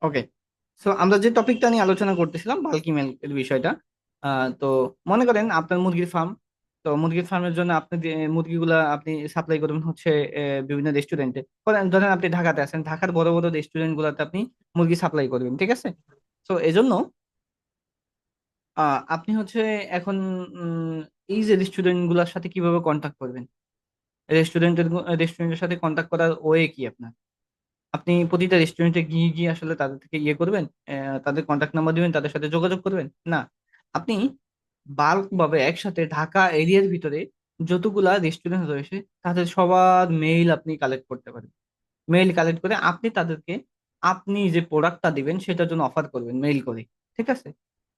ওকে। So আমরা যে টপিকটা নিয়ে আলোচনা করতেছিলাম বাল্ক ইমেল এর বিষয়টা। তো মনে করেন আপনার মুরগির ফার্ম। তো মুরগির ফার্মের জন্য আপনি যে মুরগিগুলা আপনি সাপ্লাই করবেন হচ্ছে বিভিন্ন রেস্টুরেন্টে। ধরেন আপনি ঢাকাতে আছেন, ঢাকার বড় বড় রেস্টুরেন্ট গুলাতে আপনি মুরগি সাপ্লাই করবেন, ঠিক আছে? তো এজন্য আপনি হচ্ছে এখন উম, এই যে রেস্টুরেন্ট গুলার সাথে কিভাবে কন্ট্যাক্ট করবেন, রেস্টুরেন্টের সাথে কন্ট্যাক্ট করার ওয়ে কি আপনার? আপনি প্রতিটা রেস্টুরেন্টে গিয়ে গিয়ে আসলে তাদের থেকে ইয়ে করবেন, তাদের কন্ট্যাক্ট নাম্বার দিবেন, তাদের সাথে যোগাযোগ করবেন না। আপনি বাল্ক ভাবে একসাথে ঢাকা এরিয়ার ভিতরে যতগুলা রেস্টুরেন্ট রয়েছে তাদের সবার মেইল আপনি কালেক্ট করতে পারেন। মেইল কালেক্ট করে আপনি তাদেরকে আপনি যে প্রোডাক্টটা দিবেন সেটার জন্য অফার করবেন মেইল করে, ঠিক আছে?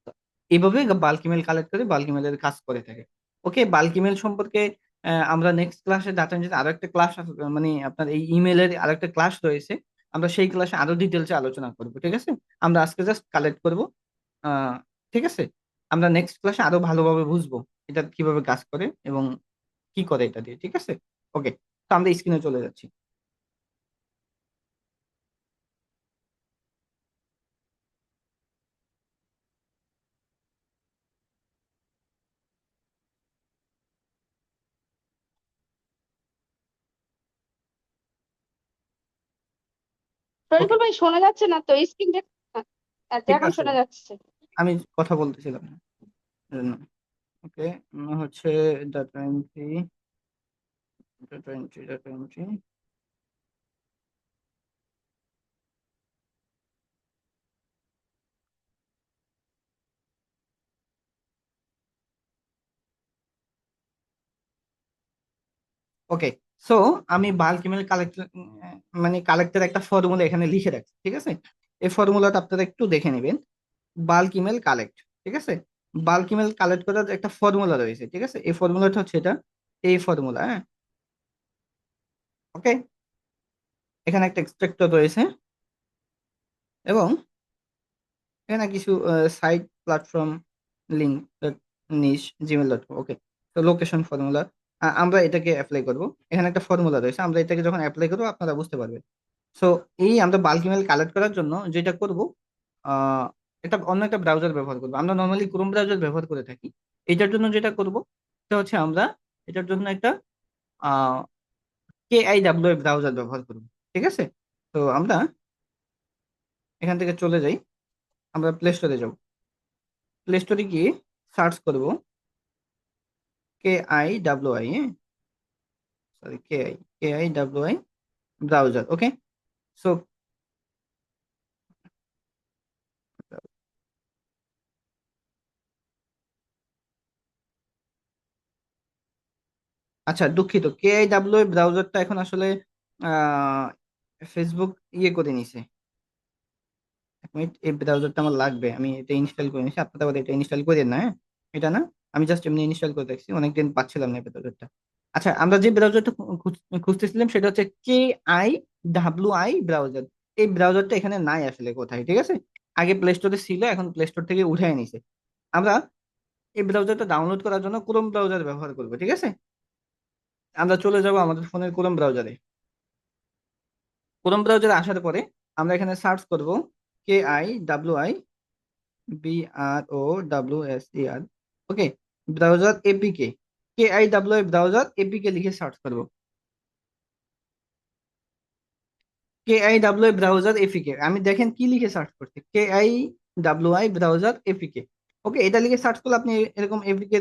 তো এইভাবে বাল্ক ইমেল কালেক্ট করে বাল্ক ইমেলের কাজ করে থাকে। ওকে, বাল্ক ইমেল সম্পর্কে আমরা নেক্সট ক্লাসে ডাটা এন্ট্রির আরো একটা ক্লাস, মানে আপনার এই ইমেলের আরো একটা ক্লাস রয়েছে। আমরা সেই ক্লাসে আরো ডিটেলসে আলোচনা করব, ঠিক আছে? আমরা আজকে জাস্ট কালেক্ট করব। আহ ঠিক আছে। আমরা নেক্সট ক্লাসে আরো ভালোভাবে বুঝবো এটা কিভাবে কাজ করে এবং কি করে এটা দিয়ে, ঠিক আছে? ওকে। তো আমরা স্ক্রিনে চলে যাচ্ছি। ওকে, শরীফুল ভাই শোনা যাচ্ছে না তো স্ক্রিন। আচ্ছা ঠিক এখন আছে। শোনা যাচ্ছে। আমি কথা বলতেছিলাম না এজন্য। ওকে। হচ্ছে data entry, data entry, data entry. Okay. So আমি বাল্ক ইমেল কালেক্ট, মানে কালেক্টের একটা ফর্মুলা এখানে লিখে রাখছি, ঠিক আছে? এই ফর্মুলাটা আপনারা একটু দেখে নেবেন। বাল্ক ইমেল কালেক্ট, ঠিক আছে? বাল্ক ইমেল কালেক্ট করার একটা ফর্মুলা রয়েছে, ঠিক আছে? এই ফর্মুলাটা হচ্ছে এটা, এই ফর্মুলা, হ্যাঁ। ওকে। এখানে একটা এক্সট্রাক্টর রয়েছে এবং এখানে কিছু সাইট প্ল্যাটফর্ম লিঙ্ক নিশ gmail.com। ওকে। তো লোকেশন ফর্মুলা আমরা এটাকে অ্যাপ্লাই করব। এখানে একটা ফর্মুলা রয়েছে, আমরা এটাকে যখন অ্যাপ্লাই করবো আপনারা বুঝতে পারবেন। সো এই আমরা বাল্ক ইমেল কালেক্ট করার জন্য যেটা করব, আহ এটা অন্য একটা ব্রাউজার ব্যবহার করবো। আমরা নর্মালি ক্রোম ব্রাউজার ব্যবহার করে থাকি। এটার জন্য যেটা করব সেটা হচ্ছে আমরা এটার জন্য একটা KIW ব্রাউজার ব্যবহার করব, ঠিক আছে? তো আমরা এখান থেকে চলে যাই, আমরা প্লে স্টোরে যাব। প্লে স্টোরে গিয়ে সার্চ করব KIWI, সরি, KIWI ব্রাউজার। ওকে। সো আচ্ছা, দুঃখিত, KIWI ব্রাউজারটা এখন আসলে আহ ফেসবুক ইয়ে করে নিছে। এক মিনিট, এই ব্রাউজারটা আমার লাগবে, আমি এটা ইনস্টল করে নিছি, আপনারা আবার এটা ইনস্টল করেন না, হ্যাঁ? এটা না, আমি জাস্ট এমনি ইনস্টল করে দেখছি, অনেকদিন পাচ্ছিলাম না এই ব্রাউজারটা। আচ্ছা, আমরা যে ব্রাউজারটা খুঁজতেছিলাম সেটা হচ্ছে KIWI ব্রাউজার। এই ব্রাউজারটা এখানে নাই আসলে কোথায়, ঠিক আছে? আগে প্লে স্টোরে ছিল, এখন প্লে স্টোর থেকে উঠে নিছে। আমরা এই ব্রাউজারটা ডাউনলোড করার জন্য ক্রোম ব্রাউজার ব্যবহার করবো, ঠিক আছে? আমরা চলে যাব আমাদের ফোনের ক্রোম ব্রাউজারে। ক্রোম ব্রাউজারে আসার পরে আমরা এখানে সার্চ করব KIWI BROWSER। ওকে। Browser APK, KIWI browser APK লিখে সার্চ করব। KIWI ব্রাউজার এপিকে, আমি দেখেন কি লিখে সার্চ করছি, KIWI ব্রাউজার এপিকে। ওকে, এটা লিখে সার্চ করলে আপনি এরকম এপিকে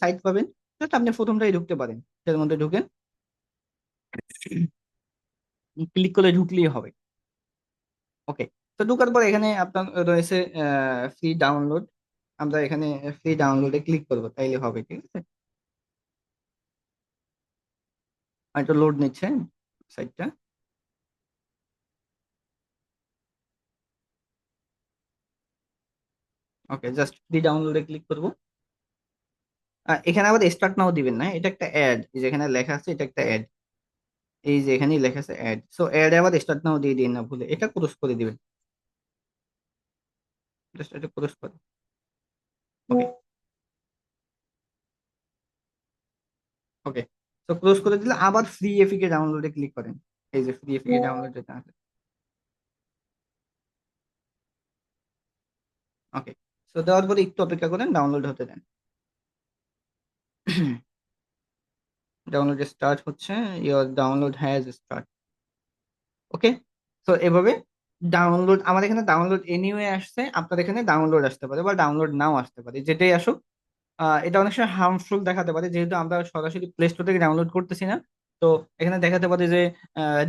সাইট পাবেন। জাস্ট আপনি প্রথমটাই ঢুকতে পারেন, এর মধ্যে ঢুকেন, ক্লিক করে ঢুকলেই হবে। ওকে। তো ঢোকার পর এখানে আপনার রয়েছে ফ্রি ডাউনলোড। আমরা এখানে ফ্রি ডাউনলোডে ক্লিক করবো, তাইলে হবে, ঠিক আছে? আর একটু লোড নিচ্ছে সাইটটা। ওকে, জাস্ট ফ্রি ডাউনলোডে ক্লিক করবো। এখানে আবার স্টার্ট নাও দিবেন না, এটা একটা অ্যাড, যেখানে লেখা আছে এটা একটা অ্যাড। এই যে এখানে লেখা আছে অ্যাড, সো অ্যাড আবার স্টার্ট নাও দিয়ে দিন না ভুলে, এটা ক্লোজ করে দিবেন। জাস্ট এটা ক্লোজ করে। ওকে। ওকে। তো ক্লোজ করে দিলে আবার ফ্রি এপিকে ডাউনলোডে ক্লিক করেন। এই যে ফ্রি এপিকে ডাউনলোড যেটা আছে। ওকে, তো দেওয়ার পরে একটু অপেক্ষা করেন, ডাউনলোড হতে দেন। ডাউনলোড স্টার্ট হচ্ছে, ইওর ডাউনলোড হ্যাজ স্টার্ট। ওকে, তো এভাবে ডাউনলোড, আমার এখানে ডাউনলোড এনিওয়ে আসছে, আপনার এখানে ডাউনলোড আসতে পারে বা ডাউনলোড নাও আসতে পারে, যেটাই আসুক। এটা অনেক সময় হার্মফুল দেখাতে পারে, যেহেতু আমরা সরাসরি প্লে স্টোর থেকে ডাউনলোড করতেছি না। তো এখানে দেখাতে পারে যে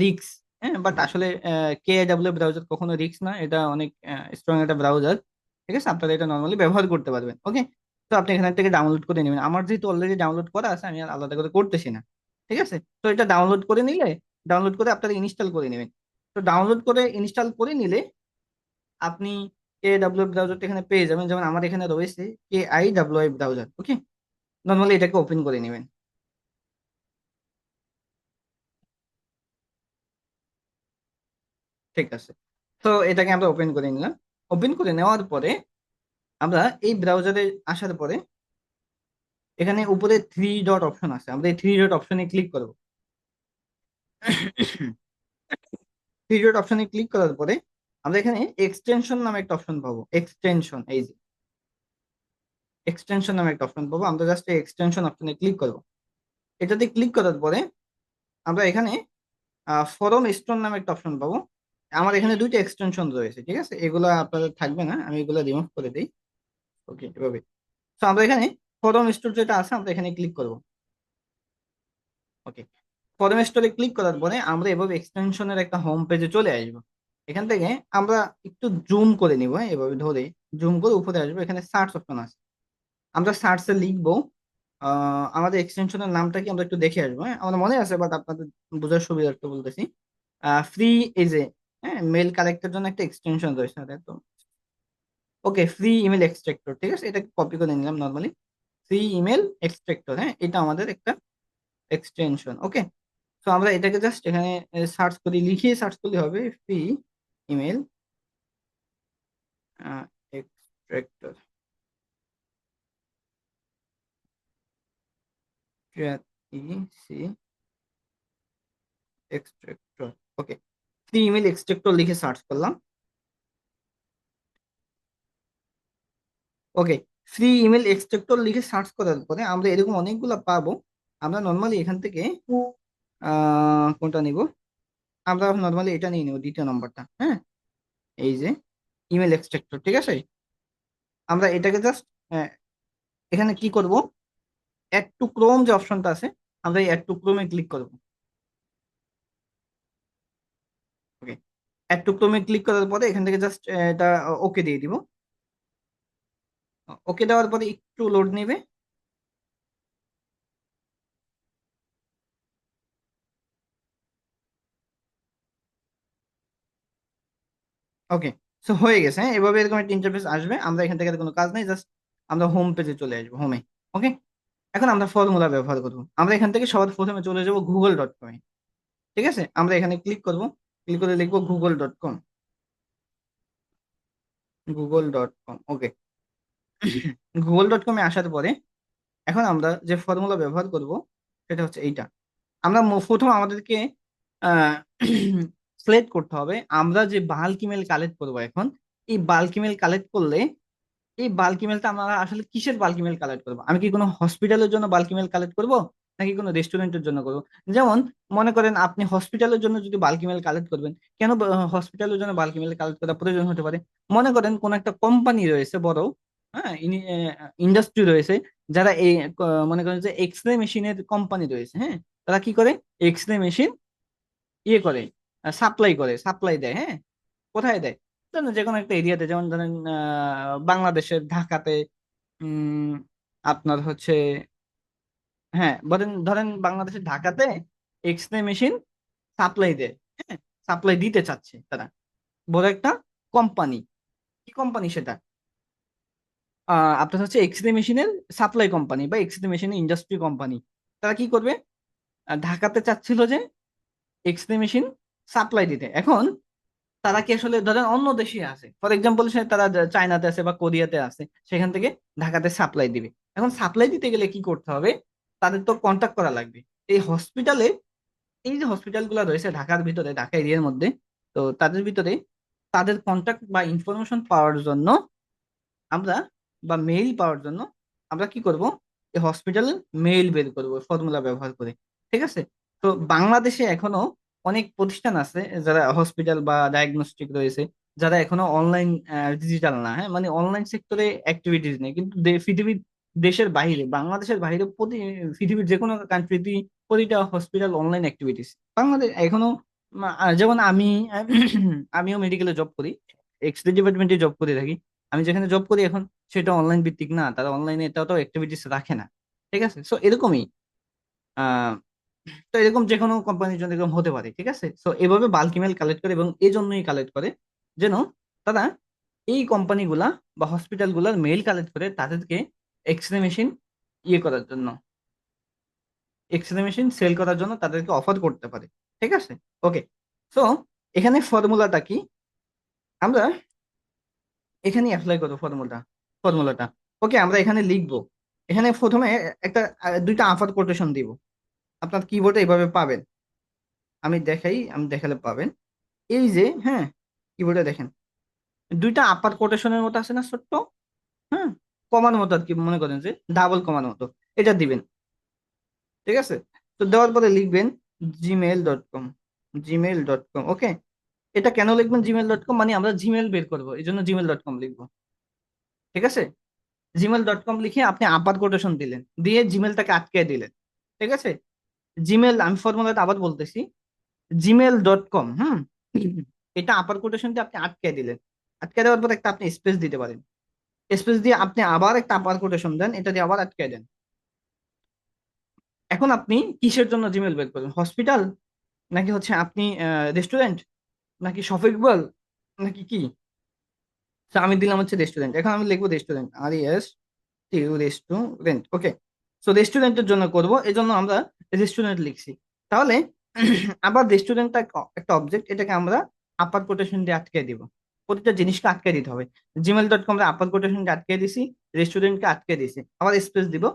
রিক্স। হ্যাঁ, বাট আসলে কে ডাব্লিউ ব্রাউজার কখনো রিক্স না, এটা অনেক স্ট্রং একটা ব্রাউজার। ঠিক আছে, আপনারা এটা নর্মালি ব্যবহার করতে পারবেন। ওকে, তো আপনি এখান থেকে ডাউনলোড করে নেবেন, আমার যেহেতু অলরেডি ডাউনলোড করা আছে, আমি আর আলাদা করে করতেছি না। ঠিক আছে, তো এটা ডাউনলোড করে নিলে, ডাউনলোড করে আপনারা ইনস্টল করে নেবেন। তো ডাউনলোড করে ইনস্টল করে নিলে আপনি কে ডাব্লিউ ব্রাউজারটা এখানে পেয়ে যাবেন, যেমন আমার এখানে রয়েছে KIWI ব্রাউজার। ওকে, নর্মালি এটাকে ওপেন করে নেবেন। ঠিক আছে, তো এটাকে আমরা ওপেন করে নিলাম। ওপেন করে নেওয়ার পরে আমরা এই ব্রাউজারে আসার পরে এখানে উপরে থ্রি ডট অপশন আছে, আমরা এই থ্রি ডট অপশনে ক্লিক করব। থ্রি ডট অপশনে ক্লিক করার পরে আমরা এখানে এক্সটেনশন নামে একটা অপশন পাবো। এক্সটেনশন, এই যে এক্সটেনশন নামে একটা অপশন পাবো, আমরা জাস্ট এক্সটেনশন অপশনে ক্লিক করব। এটাতে ক্লিক করার পরে আমরা এখানে ফরম স্টোর নামে একটা অপশন পাবো। আমার এখানে দুইটা এক্সটেনশন রয়েছে, ঠিক আছে, এগুলো আপনাদের থাকবে না, আমি এগুলো রিমুভ করে দিই। ওকে, এভাবে। তো আমরা এখানে ফরম স্টোর যেটা আছে, আমরা এখানে ক্লিক করব। ওকে, ফরম স্টোরে ক্লিক করার পরে আমরা এভাবে এক্সটেনশনের একটা হোম পেজে চলে আসবো। এখান থেকে আমরা একটু জুম করে নিব, হ্যাঁ, এভাবে ধরে জুম করে উপরে আসবো, এখানে সার্চ অপশন আছে। আমরা সার্চে লিখবো আমাদের এক্সটেনশনের নামটা কি, আমরা একটু দেখে আসবো। হ্যাঁ, আমার মনে আছে, বাট আপনাদের বোঝার সুবিধার্থে বলতেছি। ফ্রি, এই যে, হ্যাঁ, মেল কালেক্টের জন্য একটা এক্সটেনশন রয়েছে, তো ওকে, ফ্রি ইমেল এক্সট্রাক্টর, ঠিক আছে, এটাকে কপি করে নিলাম নর্মালি। ফ্রি ইমেল এক্সট্রাক্টর, হ্যাঁ, এটা আমাদের একটা এক্সটেনশন। ওকে, তো আমরা এটাকে জাস্ট এখানে সার্চ করি, লিখিয়ে সার্চ করলে হবে ফ্রি ইমেল এক্সট্রাক্টর। ইসি extractor. Okay, free email extractor লিখে সার্চ করলাম। ওকে, ফ্রি ইমেল এক্সট্রাক্টর লিখে সার্চ করার পরে আমরা এরকম অনেকগুলো পাবো। আমরা নর্মালি এখান থেকে কোনটা নিব, আমরা নর্মালি এটা নিয়ে নিব, দ্বিতীয় নম্বরটা। হ্যাঁ, এই যে ইমেল এক্সট্রাক্টর, ঠিক আছে, আমরা এটাকে জাস্ট এখানে কি করব, অ্যাড টু ক্রোম যে অপশনটা আছে, আমরা এই অ্যাড টু ক্রোমে ক্লিক করব। ওকে, অ্যাড টু ক্রোমে ক্লিক করার পরে এখান থেকে জাস্ট এটা ওকে দিয়ে দিব। ওকে দেওয়ার পরে একটু লোড নেবে। ওকে, সো হয়ে গেছে। হ্যাঁ, এভাবে এরকম একটা ইন্টারফেস আসবে, আমরা এখান থেকে আর কোনো কাজ নেই, জাস্ট আমরা হোম পেজে চলে আসবো, হোমে। ওকে, এখন আমরা ফর্মুলা ব্যবহার করবো, আমরা এখান থেকে সবার প্রথমে চলে যাব google.com-এ। ঠিক আছে, আমরা এখানে ক্লিক করব, ক্লিক করে লিখবো google.com। google.com, ওকে। google.com-এ আসার পরে এখন আমরা যে ফর্মুলা ব্যবহার করব সেটা হচ্ছে এইটা। আমরা প্রথম আমাদেরকে সিলেক্ট করতে হবে আমরা যে বাল্ক ইমেল কালেক্ট করবো এখন। এই বাল্ক ইমেল কালেক্ট করলে, এই বাল্ক ইমেলটা আমরা আসলে কিসের বাল্ক ইমেল কালেক্ট করবো, আমি কি কোনো হসপিটালের জন্য বাল্ক ইমেল কালেক্ট করবো, নাকি কোনো রেস্টুরেন্টের জন্য করবো? যেমন মনে করেন আপনি হসপিটালের জন্য যদি বাল্ক ইমেল কালেক্ট করবেন, কেন হসপিটালের জন্য বাল্ক ইমেল কালেক্ট করা প্রয়োজন হতে পারে? মনে করেন কোন একটা কোম্পানি রয়েছে বড়, হ্যাঁ, ইন্ডাস্ট্রি রয়েছে, যারা এই মনে করেন যে এক্স রে মেশিনের কোম্পানি রয়েছে। হ্যাঁ, তারা কি করে, এক্স রে মেশিন ইয়ে করে, সাপ্লাই করে, সাপ্লাই দেয়। হ্যাঁ, কোথায় দেয়, ধরেন যে কোনো একটা এরিয়াতে, যেমন ধরেন বাংলাদেশের ঢাকাতে, উম আপনার হচ্ছে, হ্যাঁ, ধরেন ধরেন বাংলাদেশের ঢাকাতে এক্স রে মেশিন সাপ্লাই দেয়। হ্যাঁ, সাপ্লাই দিতে চাচ্ছে তারা, বড় একটা কোম্পানি। কি কোম্পানি সেটা? আপনার হচ্ছে এক্স রে মেশিনের সাপ্লাই কোম্পানি বা এক্স রে মেশিনের ইন্ডাস্ট্রি কোম্পানি। তারা কি করবে, ঢাকাতে চাচ্ছিল যে এক্স রে মেশিন সাপ্লাই দিতে। এখন তারা কি আসলে ধরেন অন্য দেশে আছে, ফর এক্সাম্পল সে তারা চায়নাতে আছে বা কোরিয়াতে আছে, সেখান থেকে ঢাকাতে সাপ্লাই দিবে। এখন সাপ্লাই দিতে গেলে কি করতে হবে, তাদের তো কন্ট্যাক্ট করা লাগবে এই হসপিটালে। এই যে হসপিটাল গুলো রয়েছে ঢাকার ভিতরে, ঢাকা এরিয়ার মধ্যে, তো তাদের ভিতরে তাদের কন্ট্যাক্ট বা ইনফরমেশন পাওয়ার জন্য আমরা বা মেইল পাওয়ার জন্য আমরা কি করব, এই হসপিটালের মেইল বের করব ফর্মুলা ব্যবহার করে। ঠিক আছে? তো বাংলাদেশে এখনো অনেক প্রতিষ্ঠান আছে যারা হসপিটাল বা ডায়াগনস্টিক রয়েছে, যারা এখনো অনলাইন ডিজিটাল না, হ্যাঁ, মানে অনলাইন সেক্টরে অ্যাক্টিভিটিস নেই, কিন্তু পৃথিবীর দেশের বাইরে, বাংলাদেশের বাইরে পৃথিবীর যে কোনো কান্ট্রিতে প্রতিটা হসপিটাল অনলাইন অ্যাক্টিভিটিস। বাংলাদেশ এখনো যেমন আমি আমিও মেডিকেলে জব করি, এক্স রে ডিপার্টমেন্টে জব করে থাকি। আমি যেখানে জব করি এখন, সেটা অনলাইন ভিত্তিক না, তারা অনলাইনে এটাও অ্যাক্টিভিটিস রাখে না। ঠিক আছে? সো এরকমই আহ তো এরকম যে কোনো কোম্পানির জন্য এরকম হতে পারে। ঠিক আছে? সো এভাবে বাল্ক ইমেল কালেক্ট করে, এবং এই জন্যই কালেক্ট করে যেন তারা এই কোম্পানিগুলা বা হসপিটাল গুলার মেইল কালেক্ট করে তাদেরকে এক্স রে মেশিন করার জন্য, এক্স রে মেশিন সেল করার জন্য তাদেরকে অফার করতে পারে। ঠিক আছে? ওকে। সো এখানে ফর্মুলাটা কি, আমরা এখানে অ্যাপ্লাই করবো ফর্মুলাটা। ওকে, আমরা এখানে লিখবো। এখানে প্রথমে একটা দুইটা আফার কোটেশন দিব। আপনার কিবোর্ডে এইভাবে পাবেন, আমি দেখালে পাবেন। এই যে, হ্যাঁ, কিবোর্ডে দেখেন দুইটা আপার কোটেশনের মতো আছে না, ছোট্ট, হ্যাঁ, কমার মতো আর কি, মনে করেন যে ডাবল কমার মতো, এটা দিবেন। ঠিক আছে? তো দেওয়ার পরে লিখবেন gmail.com, gmail.com। ওকে, এটা কেন লিখবেন gmail.com, মানে আমরা জিমেল বের করবো, এই জন্য gmail.com লিখবো। ঠিক আছে? gmail.com লিখে আপনি আপার কোটেশন দিলেন, দিয়ে জিমেলটাকে আটকে দিলেন। ঠিক আছে? জিমেল, আমি ফর্মুলাটা আবার বলতেছি, gmail.com, এটা আপার কোটেশনটা আপনি আটকে দিলেন। আটকে দেওয়ার পর একটা আপনি স্পেস দিতে পারেন, স্পেস দিয়ে আপনি আবার একটা আপার কোটেশন দেন, এটা দিয়ে আবার আটকে দেন। এখন আপনি কিসের জন্য জিমেল বের করবেন, হসপিটাল, নাকি হচ্ছে আপনি রেস্টুরেন্ট, নাকি শপিং মল, নাকি কি? তো আমি দিলাম হচ্ছে রেস্টুরেন্ট, এখন আমি লিখবো রেস্টুরেন্ট, রেস্টুরেন্ট। ওকে। সো রেস্টুরেন্টের জন্য করব, এই জন্য আমরা রেস্টুরেন্ট লিখছি। তাহলে আবার রেস্টুরেন্টটা একটা অবজেক্ট, এটাকে আমরা আপার কোটেশন দিয়ে আটকে দিব। প্রতিটা জিনিসকে আটকে দিতে হবে। gmail.com আমরা আপার কোটেশন দিয়ে আটকে দিছি, রেস্টুরেন্টকে আটকে দিছি, আবার স্পেস দিব।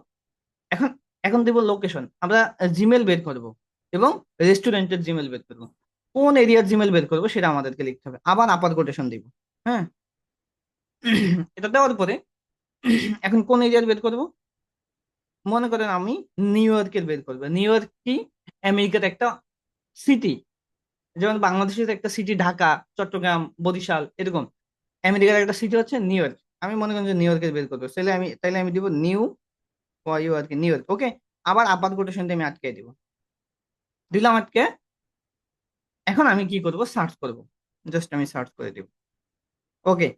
এখন এখন দিব লোকেশন, আমরা জিমেল বের করব এবং রেস্টুরেন্টের জিমেল বের করব। কোন এরিয়ার জিমেল বের করব সেটা আমাদেরকে লিখতে হবে, আবার আপার কোটেশন দিব। হ্যাঁ, এটা দেওয়ার পরে এখন কোন এরিয়ার বের করব, মনে করেন আমি নিউ ইয়র্কের বের করবো। নিউ ইয়র্ক কি, আমেরিকার একটা সিটি, যেমন বাংলাদেশের একটা সিটি ঢাকা, চট্টগ্রাম, বরিশাল, এরকম আমেরিকার একটা সিটি হচ্ছে নিউ ইয়র্ক। আমি মনে করেন যে নিউ ইয়র্কের বের করবো, তাহলে আমি দিব নিউ ইয়র্ক, নিউ ইয়র্ক। ওকে, আবার আপাত কোটেশন দিয়ে আমি আটকে দিব, দিলাম আটকে। এখন আমি কি করব, সার্চ করব, জাস্ট আমি সার্চ করে দিব। ওকে।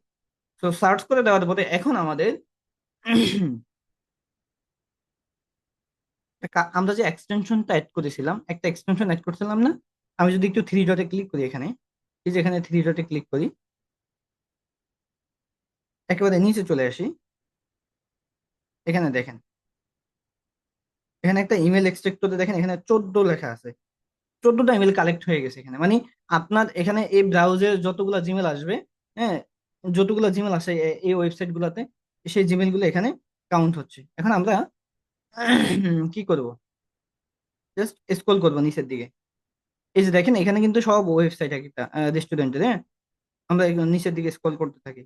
তো সার্চ করে দেওয়ার পরে এখন আমাদের আমরা যে এক্সটেনশনটা অ্যাড করেছিলাম, একটা এক্সটেনশন অ্যাড করছিলাম না, আমি যদি একটু থ্রি ডটে ক্লিক করি এখানে, এই যে এখানে থ্রি ডটে ক্লিক করি, একেবারে নিচে চলে আসি, এখানে দেখেন, এখানে একটা ইমেল এক্সট্রাক্টরে দেখেন এখানে 14 লেখা আছে। 14টা ইমেল কালেক্ট হয়ে গেছে এখানে, মানে আপনার এখানে এই ব্রাউজারে যতগুলা জিমেল আসবে, হ্যাঁ, যতগুলো জিমেল আসে এই ওয়েবসাইট গুলাতে, সেই জিমেল গুলো এখানে কাউন্ট হচ্ছে। এখন আমরা কি করব, জাস্ট স্ক্রল করবো নিচের দিকে। এই যে দেখেন এখানে কিন্তু সব ওয়েবসাইট একটা রেস্টুরেন্টের, হ্যাঁ, আমরা নিচের দিকে স্ক্রল করতে থাকি,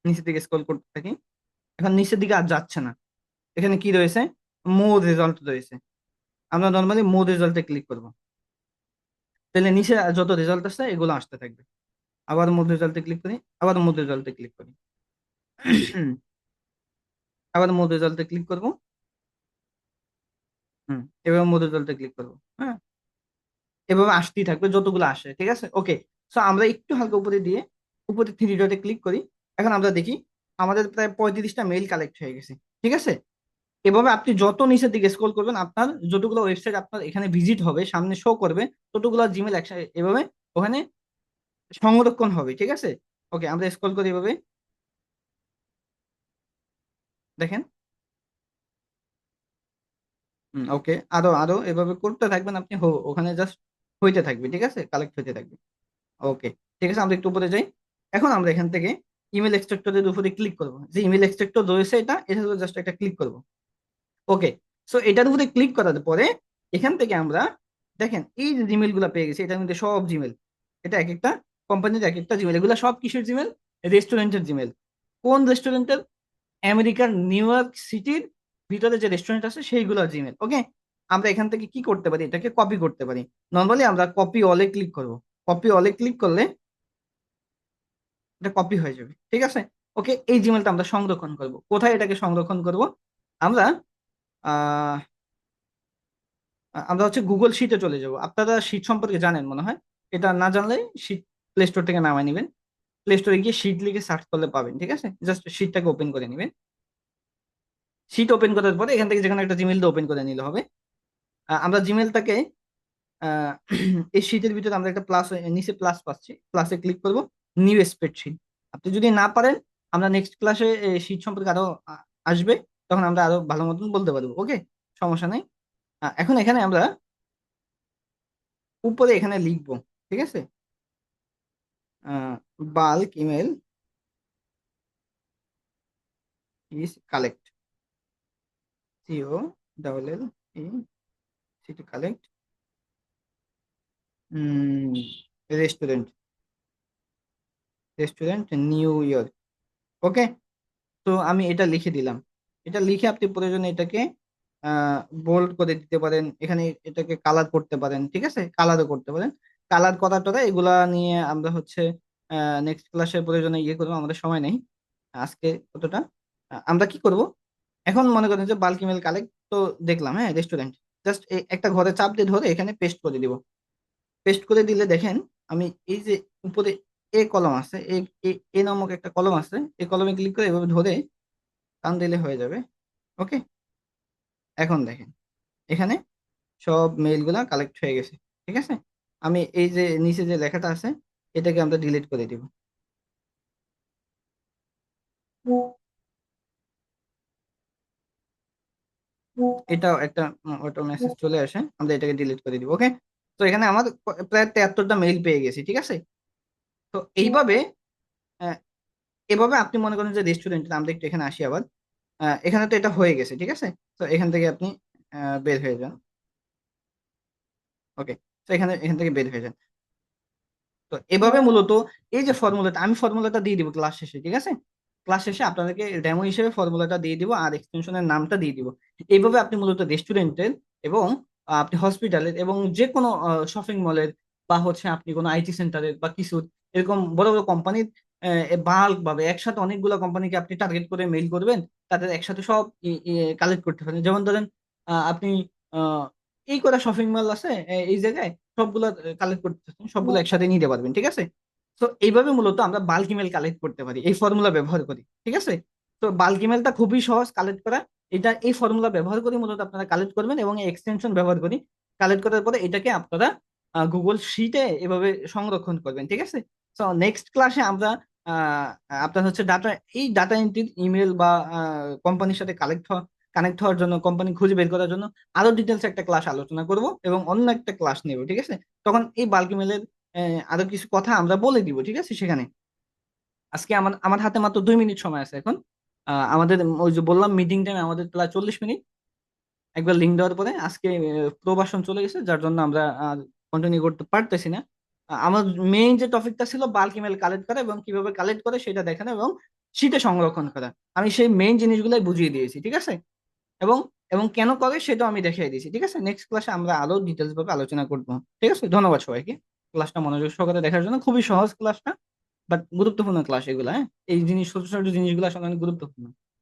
নিচের দিকে স্ক্রল করতে থাকি। এখন নিচের দিকে আর যাচ্ছে না, এখানে কি রয়েছে, মোর রেজাল্ট রয়েছে। আমরা নর্মালি মোর রেজাল্টে ক্লিক করব, তাহলে নিচে যত রেজাল্ট আসছে এগুলো আসতে থাকবে। আবার মোর রেজাল্টে ক্লিক করি, আবার মোর রেজাল্টে ক্লিক করি, আবার মোর রেজাল্টে ক্লিক করব, এবার মোর রেজাল্টে ক্লিক করব। হ্যাঁ, এভাবে আসতেই থাকবে যতগুলো আসে। ঠিক আছে? ওকে। সো আমরা একটু হালকা উপরে দিয়ে, উপরে থ্রি ডটে ক্লিক করি। এখন আমরা দেখি আমাদের প্রায় 35টা মেইল কালেক্ট হয়ে গেছে। ঠিক আছে? এভাবে আপনি যত নিচের দিকে স্ক্রল করবেন, আপনার যতগুলো ওয়েবসাইট আপনার এখানে ভিজিট হবে, সামনে শো করবে, ততগুলো জিমেল একসাথে এভাবে ওখানে সংরক্ষণ হবে। ঠিক আছে? ওকে, আমরা স্ক্রল করি এভাবে, দেখেন। ওকে, আরো আরো এভাবে করতে থাকবেন আপনি, ওখানে জাস্ট হইতে থাকবে। ঠিক আছে? কালেক্ট হইতে থাকবে। ওকে, ঠিক আছে, আমরা একটু উপরে যাই। এখন আমরা এখান থেকে ইমেল এক্সট্রাক্টরের উপরে ক্লিক করব, যে ইমেল এক্সট্রাক্টর রয়েছে এটা জাস্ট একটা ক্লিক করব। ওকে। সো এটার উপরে ক্লিক করার পরে এখান থেকে আমরা দেখেন এই যে জিমেল গুলা পেয়ে গেছি, এটার মধ্যে সব জিমেল, এটা এক একটা কোম্পানির এক একটা জিমেল, এগুলো সব কিসের জিমেল, রেস্টুরেন্টের জিমেল। কোন রেস্টুরেন্টের, আমেরিকার নিউ ইয়র্ক সিটির ভিতরে যে রেস্টুরেন্ট আছে সেইগুলো জিমেল। ওকে, আমরা এখান থেকে কি করতে পারি, এটাকে কপি করতে পারি। নর্মালি আমরা কপি অলে ক্লিক করব। কপি অলে ক্লিক করলে এটা কপি হয়ে যাবে, ঠিক আছে। ওকে, এই জিমেলটা আমরা সংরক্ষণ করব। কোথায় এটাকে সংরক্ষণ করব? আমরা আহ আমরা হচ্ছে গুগল শিটে চলে যাব। আপনারা শিট সম্পর্কে জানেন মনে হয়, এটা না জানলে শিট প্লে স্টোর থেকে নামায় নেবেন। প্লে স্টোরে গিয়ে শিট লিখে সার্চ করলে পাবেন, ঠিক আছে। জাস্ট শিটটাকে ওপেন করে নেবেন। শিট ওপেন করার পরে এখান থেকে যেখানে একটা জিমেল ওপেন করে নিলে হবে। আমরা জিমেলটাকে আহ, এই শীটের ভিতরে আমরা একটা প্লাস, নিচে প্লাস পাচ্ছি, প্লাসে ক্লিক করব। New spreadsheet. আপনি যদি না পারেন, আমরা নেক্সট ক্লাসে শীট সম্পর্কে আরো আসবে, তখন আমরা আরো ভালো মতন বলতে পারবো। ওকে, সমস্যা নেই। এখন এখানে আমরা উপরে এখানে লিখবো, ঠিক আছে। Bulk email is collect, C O double L E C T collect restaurant, restaurant New York. Okay, তো আমি এটা লিখে দিলাম। এটা লিখে আপনি প্রয়োজনে এটাকে বোল্ড করে দিতে পারেন, এখানে এটাকে কালার করতে পারেন, ঠিক আছে, কালারও করতে পারেন। কালার করা টরা এগুলা নিয়ে আমরা হচ্ছে নেক্সট ক্লাসে প্রয়োজনে ইয়ে করবো, আমাদের সময় নেই আজকে অতটা। আমরা কি করব, এখন মনে করেন যে বাল্ক ইমেল কালেক্ট তো দেখলাম, হ্যাঁ, রেস্টুরেন্ট। জাস্ট একটা ঘরে চাপ দিয়ে ধরে এখানে পেস্ট করে দিব। পেস্ট করে দিলে দেখেন, আমি এই যে উপরে এ কলম আছে, এ নামক একটা কলম আছে, এই কলমে ক্লিক করে এভাবে ধরে টান দিলে হয়ে যাবে। ওকে, এখন দেখেন এখানে সব মেইল গুলা কালেক্ট হয়ে গেছে, ঠিক আছে। আমি এই যে নিচে যে লেখাটা আছে, এটাকে আমরা ডিলিট করে দিব। এটাও একটা অটো মেসেজ চলে আসে, আমরা এটাকে ডিলিট করে দিব। ওকে, তো এখানে আমার প্রায় 73টা মেইল পেয়ে গেছি, ঠিক আছে। তো এইভাবে আহ, এভাবে আপনি মনে করেন যে রেস্টুরেন্ট, আমরা একটু এখানে আসি আবার। এখানে তো এটা হয়ে গেছে, ঠিক আছে। তো এখান থেকে আপনি বের হয়ে যান। ওকে, তো এখানে এখান থেকে বের হয়ে যান। তো এভাবে মূলত এই যে ফর্মুলাটা, আমি ফর্মুলাটা দিয়ে দিব ক্লাস শেষে, ঠিক আছে। ক্লাস শেষে আপনাদেরকে ডেমো হিসেবে ফর্মুলাটা দিয়ে দিব আর এক্সটেনশনের নামটা দিয়ে দিব। এইভাবে আপনি মূলত রেস্টুরেন্টের এবং আপনি হসপিটালের এবং যে কোনো শপিং মলের বা হচ্ছে আপনি কোনো আইটি সেন্টারের বা কিছু এরকম বড় বড় কোম্পানির বাল্ক ভাবে একসাথে অনেকগুলো কোম্পানিকে আপনি টার্গেট করে মেইল করবেন, তাদের একসাথে সব কালেক্ট করতে পারেন। যেমন ধরেন আপনি আহ, এই কটা শপিং মল আছে এই জায়গায়, সবগুলো কালেক্ট করতে চাচ্ছেন, সবগুলো একসাথে নিতে পারবেন, ঠিক আছে। তো এইভাবে মূলত আমরা বাল্ক ইমেল কালেক্ট করতে পারি এই ফর্মুলা ব্যবহার করি, ঠিক আছে। তো বাল্ক ইমেলটা খুবই সহজ কালেক্ট করা। এটা এই ফর্মুলা ব্যবহার করে মূলত আপনারা কালেক্ট করবেন এবং এই এক্সটেনশন ব্যবহার করি কালেক্ট করার পরে এটাকে আপনারা গুগল শিটে এভাবে সংরক্ষণ করবেন, ঠিক আছে। তো নেক্সট ক্লাসে আমরা আহ, আপনার হচ্ছে ডাটা, এই ডাটা এন্ট্রির ইমেল বা কোম্পানির সাথে কানেক্ট হওয়ার জন্য, কোম্পানি খুঁজে বের করার জন্য আরো ডিটেলস একটা ক্লাস আলোচনা করব এবং অন্য একটা ক্লাস নেব, ঠিক আছে। তখন এই বাল্ক ইমেলের আরো কিছু কথা আমরা বলে দিব, ঠিক আছে, সেখানে। আজকে আমার আমার হাতে মাত্র 2 মিনিট সময় আছে এখন। আমাদের ওই যে বললাম মিটিং টাইম আমাদের প্রায় 40 মিনিট। একবার লিঙ্ক দেওয়ার পরে আজকে প্রবাসন চলে গেছে, যার জন্য আমরা কন্টিনিউ করতে পারতেছি না। আমার মেইন যে টপিকটা ছিল বাল্ক ইমেল কালেক্ট করা এবং কিভাবে কালেক্ট করে সেটা দেখানো এবং শীটে সংরক্ষণ করা, আমি সেই মেইন জিনিসগুলাই বুঝিয়ে দিয়েছি, ঠিক আছে। এবং এবং কেন করে সেটাও আমি দেখিয়ে দিয়েছি, ঠিক আছে। নেক্সট ক্লাসে আমরা আরো ডিটেলস ভাবে আলোচনা করবো। ঠিক আছে, ধন্যবাদ সবাইকে ক্লাসটা মনোযোগ সহকারে দেখার জন্য। খুবই সহজ ক্লাসটা, বাট গুরুত্বপূর্ণ ক্লাস এগুলা, হ্যাঁ। এই জিনিস, ছোট ছোট জিনিসগুলো আসলে অনেক গুরুত্বপূর্ণ।